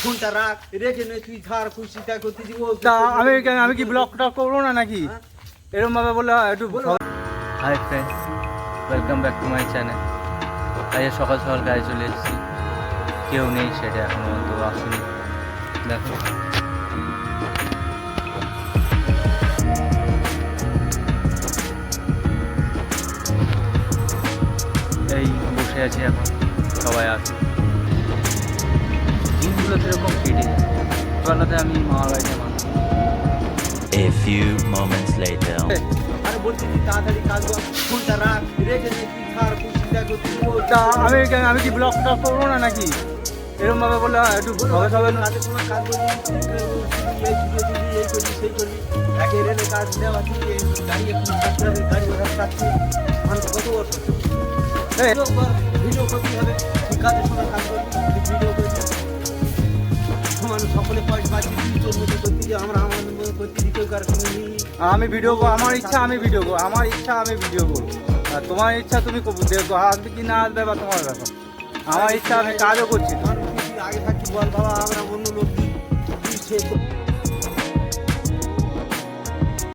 ফোনটা রাখ, রেখে নে, তুই ছাড়, খুশি তাই করতে দিব। আমি কি ব্লগ টক করবো না নাকি? এরকম ভাবে বললে একটু। Hi friends, welcome back to my channel. আজ সকাল সকাল গাড়ি চলে এসেছি, কেউ নেই সেটা এখন পর্যন্ত আসেনি। দেখো এই বসে আছি এখন, সবাই আছে। দিনগুলো সেরকম কেটে যায়। বেলাতে আমি মামার বাড়িতে মানুষ। A few moments later. আরে বলছি তুই তাড়াতাড়ি কাজ কর, ফোনটা রাখ, রেখে নে, তুই ছাড়, খুশি তাই করতে দিব। আমি কি ব্লগ টক করবো না নাকি? এরকম ভাবে বললে একটু সবাই সবাই কাজের সময় কাজ করবি, এই ভিডিও দিবি, এই করবি, সেই করবি। একে রেলে কাজ দেওয়া, তুই এই গাড়ি একটু কাটতে হবে, গাড়ি ওরা কাটছে। মানুষ কত বছর ভিডিও করতে হবে, তুই কাজের সময় কাজ করবি, তুই ভিডিও করবি। মানুষ সকলে পয়সা পাচ্ছি, তুই তোর মতো করতে যে আমরা আমাদের মতো করতে দিই, কেউ কার সঙ্গে নিই। আমি ভিডিও করবো, আমার ইচ্ছা আমি ভিডিও করবো, আমার ইচ্ছা আমি ভিডিও করবো। আর তোমার ইচ্ছা তুমি দেখো, আসবে কি না আসবে বা তোমার ব্যাপার। আমার ইচ্ছা আমি কাজও করছি। আগে থাকি বল বাবা, আমরা অন্য লোক দিই, তুই সে